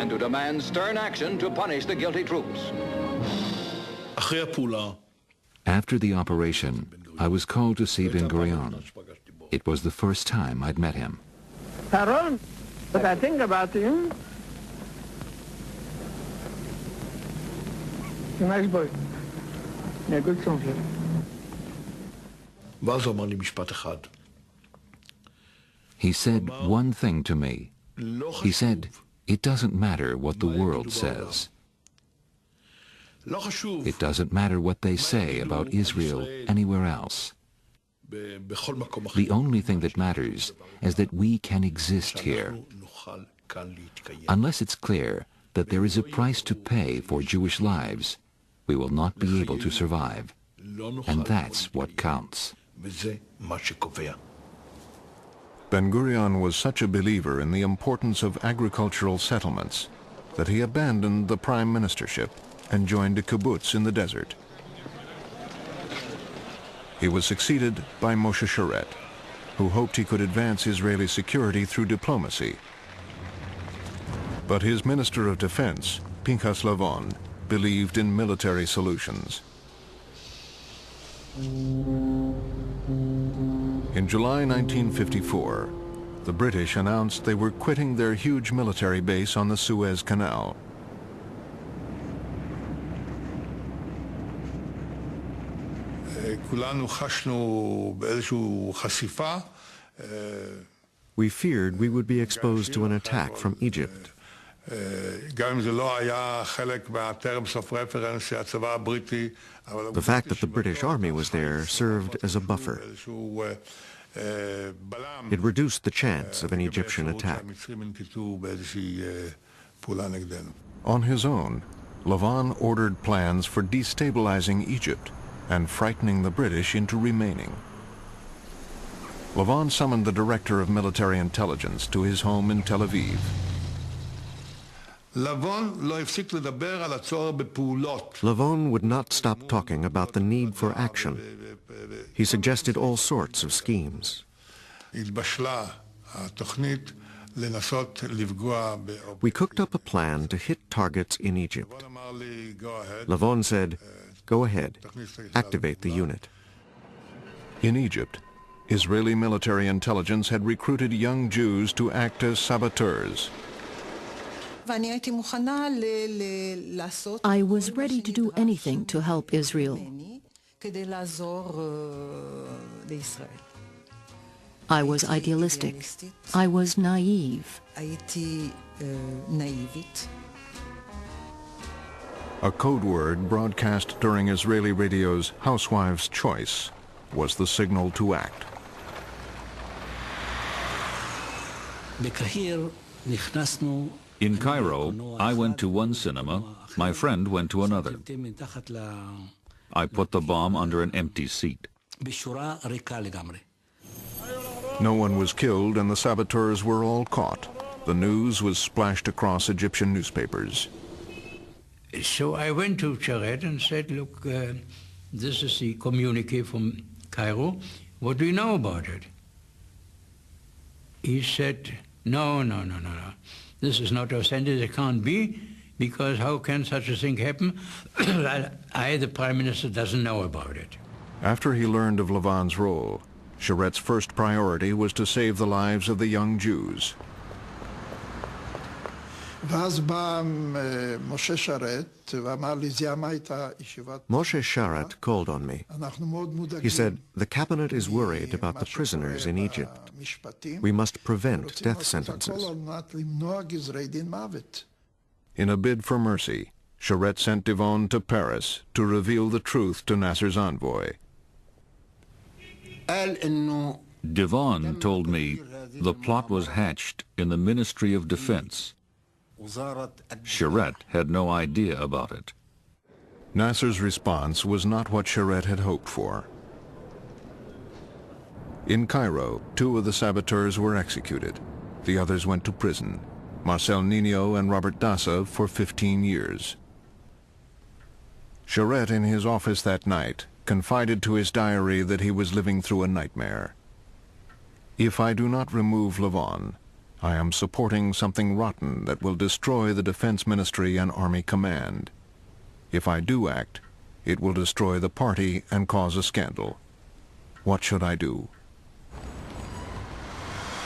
and to demand stern action to punish the guilty troops. After the operation, I was called to see Ben-Gurion. It was the first time I'd met him. Aaron, what I think about him, he's a nice boy. He's a good soldier. He said one thing to me. He said, "It doesn't matter what the world says. It doesn't matter what they say about Israel anywhere else. The only thing that matters is that we can exist here. Unless it's clear that there is a price to pay for Jewish lives, we will not be able to survive. And that's what counts." Ben-Gurion was such a believer in the importance of agricultural settlements that he abandoned the prime ministership and joined a kibbutz in the desert. He was succeeded by Moshe Sharett, who hoped he could advance Israeli security through diplomacy. But his Minister of Defense, Pinchas Lavon, believed in military solutions. In July 1954, the British announced they were quitting their huge military base on the Suez Canal. We feared we would be exposed to an attack from Egypt. The fact that the British Army was there served as a buffer. It reduced the chance of an Egyptian attack. On his own, Lavon ordered plans for destabilizing Egypt and frightening the British into remaining. Lavon summoned the director of military intelligence to his home in Tel Aviv. Lavon would not stop talking about the need for action. He suggested all sorts of schemes. We cooked up a plan to hit targets in Egypt. Lavon said, "Go ahead, activate the unit." In Egypt, Israeli military intelligence had recruited young Jews to act as saboteurs. I was ready to do anything to help Israel. I was idealistic. I was naive. A code word broadcast during Israeli radio's Housewives' Choice was the signal to act. In Cairo, I went to one cinema, my friend went to another. I put the bomb under an empty seat. No one was killed and the saboteurs were all caught. The news was splashed across Egyptian newspapers. So I went to Sharett and said, "Look, this is the communique from Cairo. What do you know about it?" He said, No. This is not authentic. It can't be, because how can such a thing happen? The Prime Minister, doesn't know about it. After he learned of Lavon's role, Sharett's first priority was to save the lives of the young Jews. Moshe Sharett called on me. He said, "The cabinet is worried about the prisoners in Egypt. We must prevent death sentences." In a bid for mercy, Sharett sent Devon to Paris to reveal the truth to Nasser's envoy. Devon told me the plot was hatched in the Ministry of Defense. Sharett had no idea about it. Nasser's response was not what Sharett had hoped for. In Cairo, 2 of the saboteurs were executed. The others went to prison, Marcel Nino and Robert Dassa, for 15 years. Sharett, in his office that night, confided to his diary that he was living through a nightmare. "If I do not remove Lavon, I am supporting something rotten that will destroy the Defense Ministry and Army Command. If I do act, it will destroy the party and cause a scandal. What should I do?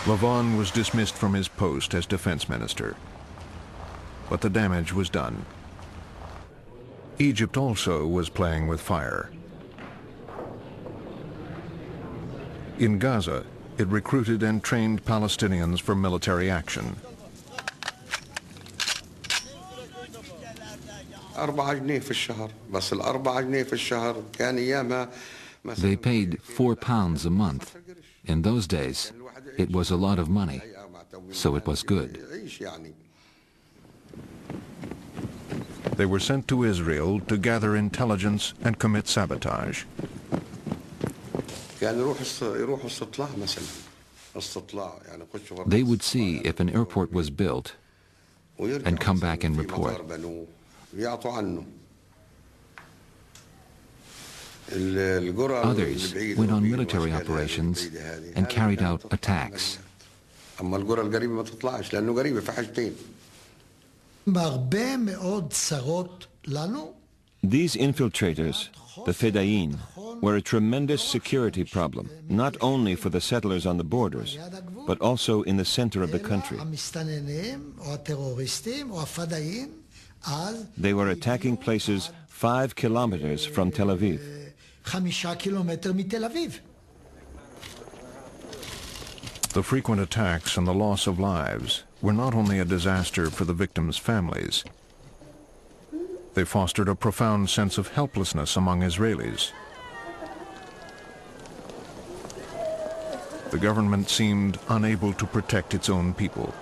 Lavon was dismissed from his post as defense minister. But the damage was done. Egypt also was playing with fire. In Gaza, it recruited and trained Palestinians for military action. They paid £4 a month. In those days, it was a lot of money, so it was good. They were sent to Israel to gather intelligence and commit sabotage. They would see if an airport was built and come back and report. Others went on military operations and carried out attacks. These infiltrators, the Fedayeen, were a tremendous security problem, not only for the settlers on the borders, but also in the center of the country. They were attacking places 5 kilometers from Tel Aviv. The frequent attacks and the loss of lives were not only a disaster for the victims' families, they fostered a profound sense of helplessness among Israelis. The government seemed unable to protect its own people.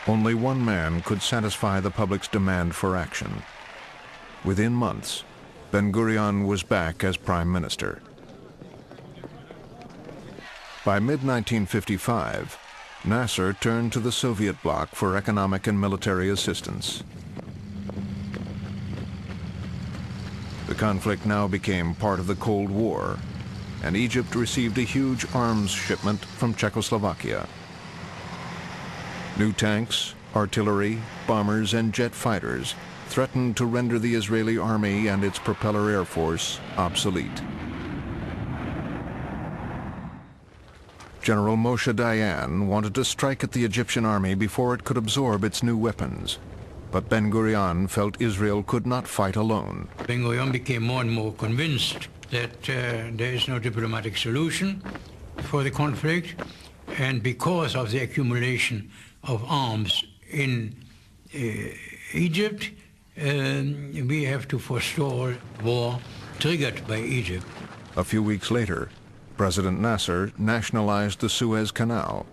Only one man could satisfy the public's demand for action. Within months, Ben-Gurion was back as prime minister. By mid-1955, Nasser turned to the Soviet bloc for economic and military assistance. The conflict now became part of the Cold War, and Egypt received a huge arms shipment from Czechoslovakia. New tanks, artillery, bombers, and jet fighters threatened to render the Israeli army and its propeller air force obsolete. General Moshe Dayan wanted to strike at the Egyptian army before it could absorb its new weapons. But Ben-Gurion felt Israel could not fight alone. Ben-Gurion became more and more convinced that there is no diplomatic solution for the conflict, and because of the accumulation of arms in Egypt, we have to forestall war triggered by Egypt. A few weeks later, President Nasser nationalized the Suez Canal.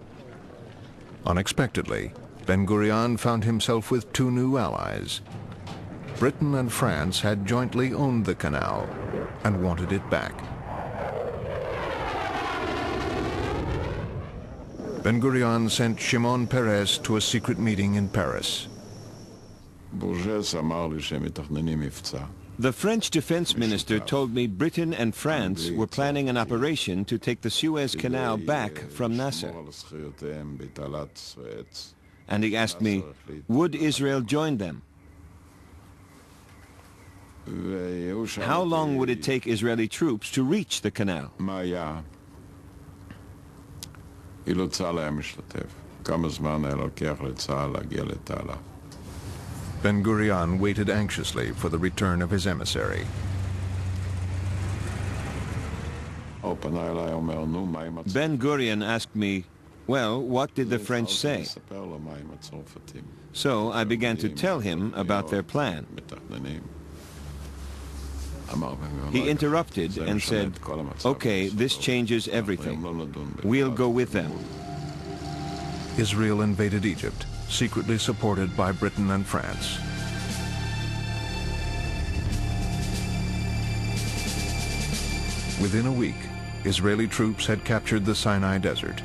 Unexpectedly, Ben-Gurion found himself with two new allies. Britain and France had jointly owned the canal and wanted it back. Ben-Gurion sent Shimon Peres to a secret meeting in Paris. The French defense minister told me Britain and France were planning an operation to take the Suez Canal back from Nasser. And he asked me, would Israel join them? How long would it take Israeli troops to reach the canal? Ben-Gurion waited anxiously for the return of his emissary. Ben-Gurion asked me, well, what did the French say? So I began to tell him about their plan. He interrupted and said, okay, this changes everything. We'll go with them. Israel invaded Egypt, secretly supported by Britain and France. Within a week, Israeli troops had captured the Sinai Desert.